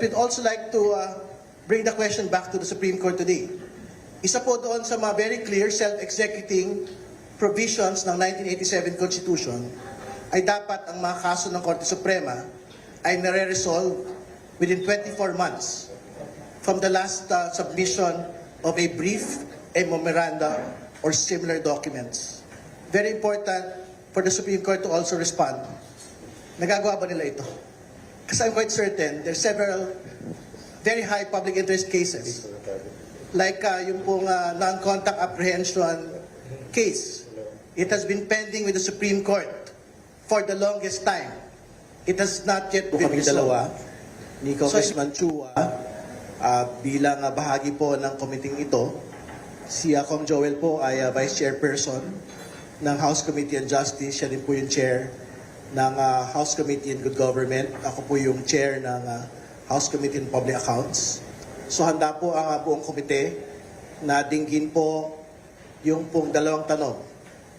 We'd also like to bring the question back to the Supreme Court today. Isa po doon sa mga very clear self-executing provisions ng 1987 Constitution ay dapat ang mga kaso ng Korte Suprema ay nare-resolve within 24 months from the last submission of a brief, a memoranda, or similar documents. Very important for the Supreme Court to also respond. Nagagawa ba nila ito? Kasi I'm quite certain there are several very high public interest cases like yung pong non-contact apprehension case. It has been pending with the Supreme Court for the longest time. It has not yet been resolved. Ni Congressman Chua, bilang bahagi po ng committee ito, si Kong Joel po ay Vice Chairperson ng House Committee on Justice. Siya din po yung Chair ng House Committee on Good Government. Ako po yung Chair ng House Committee on Public Accounts. So handa po ang buong komite na dinggin po yung pong dalawang tanong,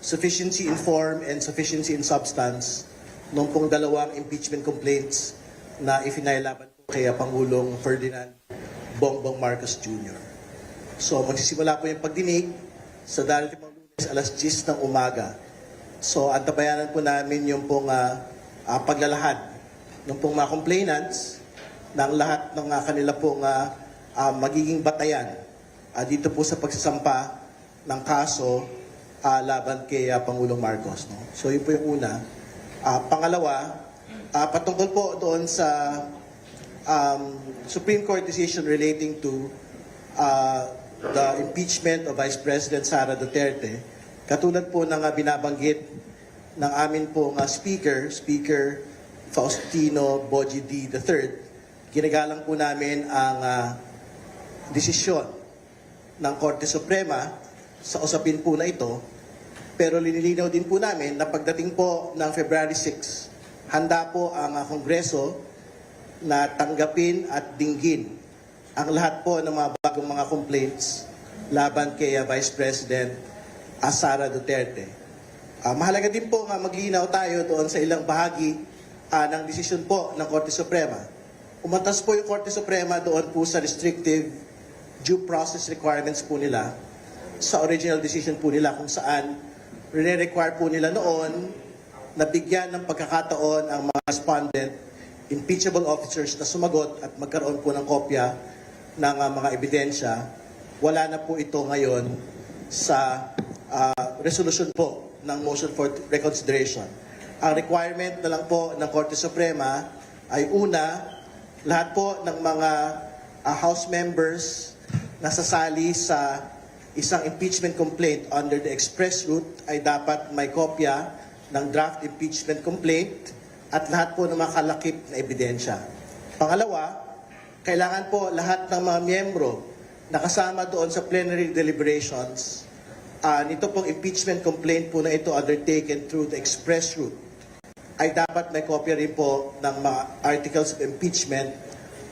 sufficiency in form and sufficiency in substance, nung pong dalawang impeachment complaints na ifinailaban po kay Pangulong Ferdinand Bongbong Marcos Jr. So magsisimula po yung pagdinig sa darating pang Lunes alas 10 ng umaga. So antabayanan po namin yung pong paglalahad ng pong mga complainants ng lahat ng kanila pong magiging batayan dito po sa pagsasampa ng kaso laban kay Pangulong Marcos. No? So yun po yung una. Pangalawa, patungkol po doon sa Supreme Court decision relating to the impeachment of Vice President Sara Duterte, katulad po ng binabanggit ng amin pong Speaker Faustino Boji D. III, ginagalang po namin ang desisyon ng Korte Suprema sa usapin po na ito, pero linilinaw din po namin na pagdating po ng February 6, handa po ang Kongreso na tanggapin at dinggin ang lahat po ng mga bagong mga complaints laban kay Vice President Sara Duterte. Mahalaga din po nga maglinaw tayo doon sa ilang bahagi ng desisyon po ng Korte Suprema. Umatas po yung Korte Suprema doon po sa restrictive due process requirements po nila sa original decision po nila kung saan re-require po nila noon na bigyan ng pagkakataon ang mga respondent, impeachable officers na sumagot at magkaroon po ng kopya ng mga ebidensya. Wala na po ito ngayon sa resolution po ng motion for reconsideration. Ang requirement na lang po ng Korte Suprema ay una, lahat po ng mga House members na sasali sa isang impeachment complaint under the express route ay dapat may kopya ng draft impeachment complaint at lahat po ng mga kalakip na ebidensya. Pangalawa, kailangan po lahat ng mga miyembro na kasama doon sa plenary deliberations nito pong impeachment complaint po na ito undertaken through the express route ay dapat may kopya rin po ng mga articles of impeachment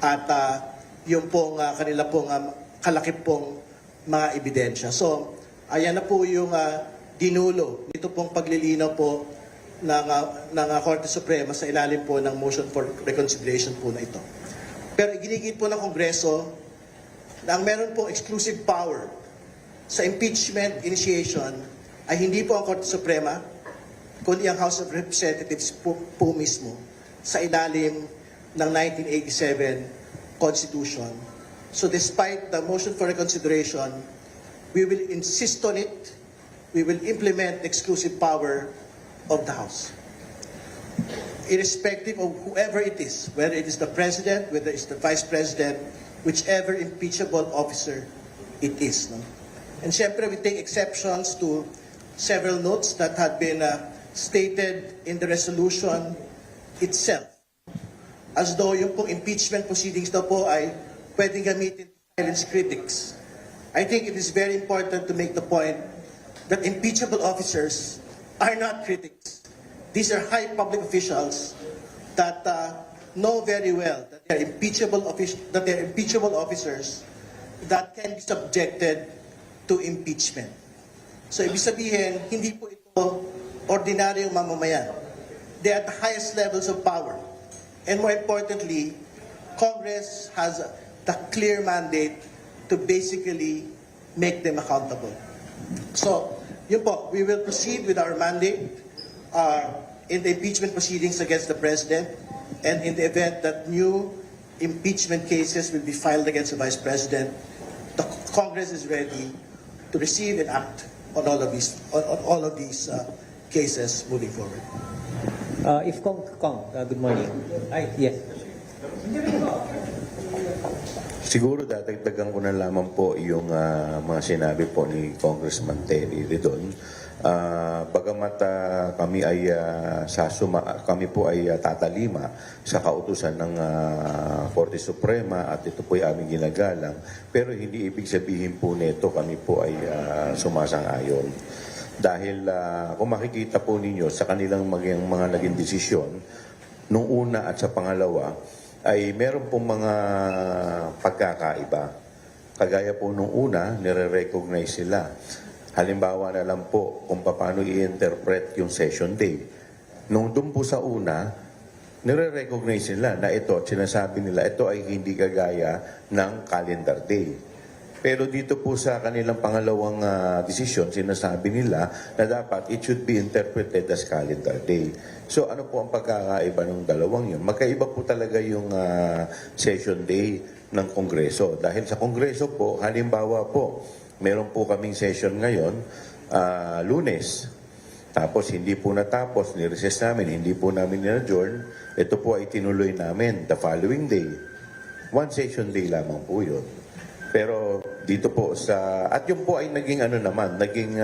at yung pong kanila pong kalakip pong mga ebidensya. So, ayan na po yung dinulo nito pong paglilinaw po ng Korte Suprema sa ilalim po ng motion for reconsideration po na ito. Pero ginigit po ng Kongreso na ang meron pong exclusive power sa impeachment initiation ay hindi po ang Korte Suprema, kundi ang House of Representatives po mismo sa ilalim ng 1987 Constitution. So despite the motion for reconsideration, we will insist on it. We will implement the exclusive power of the House. Irrespective of whoever it is, whether it is the President, whether it's the Vice President, whichever impeachable officer it is. No? And syempre, we take exceptions to several notes that had been stated in the resolution itself. As though yung pong impeachment proceedings na po ay pwedeng gamitin to silence critics. I think it is very important to make the point that impeachable officers are not critics. These are high public officials that know very well that they are impeachable officers that can be subjected to impeachment. So ibig sabihin, hindi po ito ordinaryong mamamayan. They are at the highest levels of power. And more importantly, Congress has the clear mandate to basically make them accountable. So, yun po, we will proceed with our mandate in the impeachment proceedings against the President, and in the event that new impeachment cases will be filed against the Vice President, the Congress is ready to receive and act on all of these cases moving forward. If good morning. Yes. Siguro dadagdagan ko na lamang po yung mga sinabi po ni Congressman Terry doon. Bagamat kami ay kami po ay tatalima sa kautusan ng Korte Suprema at ito po ay aming ginagalang, pero hindi ibig sabihin po nito kami po ay sumasang-ayon. Dahil kung makikita po ninyo sa kanilang mga naging desisyon, nung una at sa pangalawa, ay meron pong mga pagkakaiba. Kagaya po nung una, nire-recognize sila. Halimbawa na lang po kung paano i-interpret yung session day. Nung doon po sa una, nire-recognize nila na ito, sinasabi nila, ito ay hindi kagaya ng calendar day. Pero dito po sa kanilang pangalawang desisyon, sinasabi nila na dapat it should be interpreted as calendar day. So ano po ang pagkakaiba ng dalawang yun? Magkaiba po talaga yung session day ng Kongreso. Dahil sa Kongreso po, halimbawa po, meron po kaming session ngayon, Lunes. Tapos hindi po natapos, ni-recess namin, hindi po namin ni-adjourn. Ito po ay tinuloy namin the following day. One session day lamang po yun. Pero dito po at yun po ay naging naging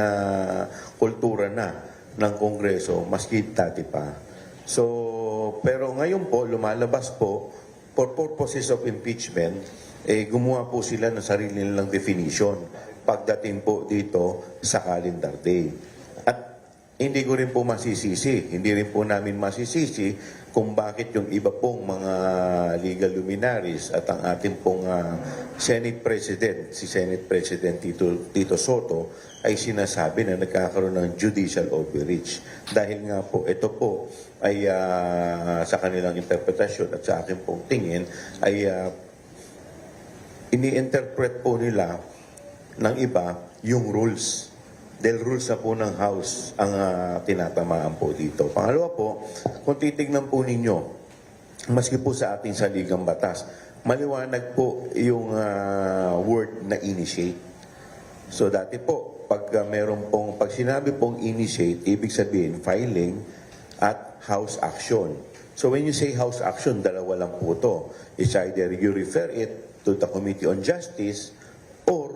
kultura na ng Kongreso, maski dati pa. So, pero ngayon po, lumalabas po, for purposes of impeachment, gumawa po sila ng sarili nilang definition pagdating po dito sa calendar day. At hindi ko rin po masisisi, hindi rin po namin masisisi kung bakit yung iba pong mga legal luminaries at ang ating pong Senate President, si Senate President Tito Soto, ay sinasabi na nagkakaroon ng judicial overreach. Dahil nga po, ito po ay sa kanilang interpretasyon at sa aking pong tingin ay ini-interpret po nila ng iba yung rules. Dahil rules na po ng House ang tinatamaan po dito. Pangalawa po, kung titignan po ninyo, maski po sa ating saligang batas, maliwanag po yung word na initiate. So dati po, pag sinabi pong initiate, ibig sabihin filing at House action. So when you say House action, dalawa lang po to. It's either you refer it to the Committee on Justice or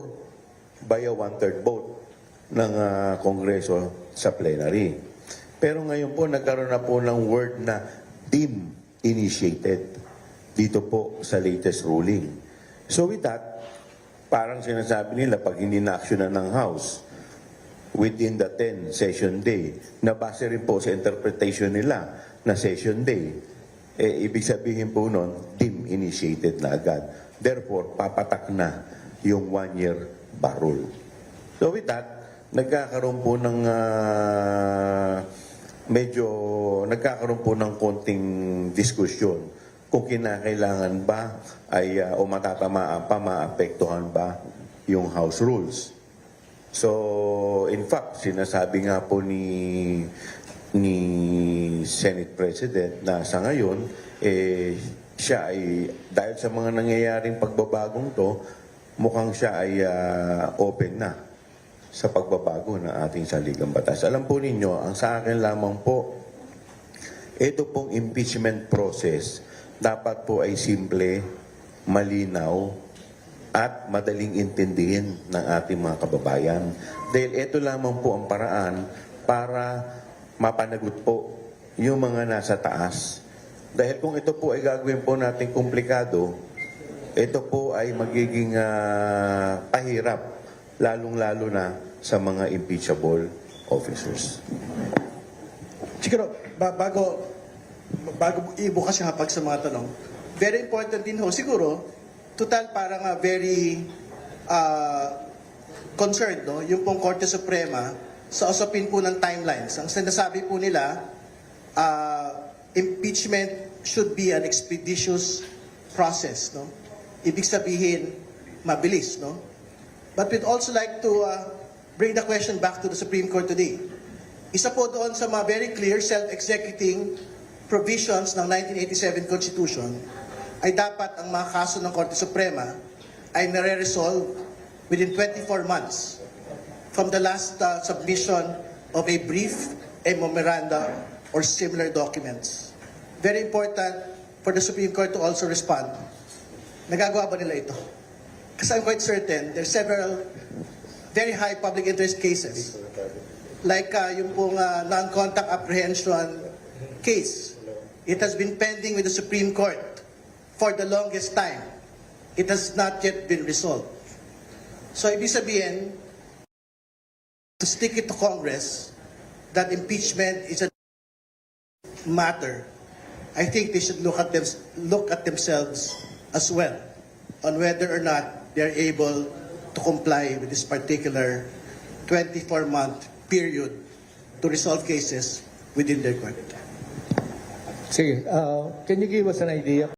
by a one-third vote ng Kongreso sa plenary. Pero ngayon po, nagkaroon na po ng word na deemed initiated dito po sa latest ruling. So with that, parang sinasabi nila pag hindi na-actionan ng House within the 10 session day, na base rin po sa interpretation nila na session day, ibig sabihin po nun, deemed initiated na agad. Therefore, papatak na yung 1-year bar rule. So with that, nagkakaroon po ng nagkakaroon po ng konting diskusyon kung kinakailangan ba ay o matatamaan pa, maapektuhan ba yung House rules. So, in fact, sinasabi nga po ni Senate President na sa ngayon, siya ay, dahil sa mga nangyayaring pagbabagong to, mukhang siya ay open na sa pagbabago ng ating saligang batas. Alam po ninyo, ang sa akin lamang po, ito pong impeachment process dapat po ay simple, malinaw, at madaling intindihin ng ating mga kababayan. Dahil ito lamang po ang paraan para mapanagot po yung mga nasa taas. Dahil kung ito po ay gagawin po natin komplikado, ito po ay magiging pahirap, lalong-lalo na sa mga impeachable officers. Siguro, bago ibukas yung hapag sa mga tanong, very important din ho, siguro, total parang very concerned, no? Yung pong Korte Suprema sa usapin po ng timelines. Ang sinasabi po nila, impeachment should be an expeditious process, no? Ibig sabihin, mabilis, no? But we'd also like to bring the question back to the Supreme Court today. Isa po doon sa mga very clear self-executing provisions ng 1987 Constitution ay dapat ang mga kaso ng Korte Suprema ay nare-resolve within 24 months from the last submission of a brief, a memoranda, or similar documents. Very important for the Supreme Court to also respond. Nagagawa ba nila ito? Kasi I'm quite certain there are several very high public interest cases like yung pong non-contact apprehension case. It has been pending with the Supreme Court for the longest time. It has not yet been resolved. So ibig sabihin, to stick it to Congress, that impeachment is a matter, I think they should look at themselves as well on whether or not they're able to comply with this particular 24-month period to resolve cases within their court. Sige, can you give us an idea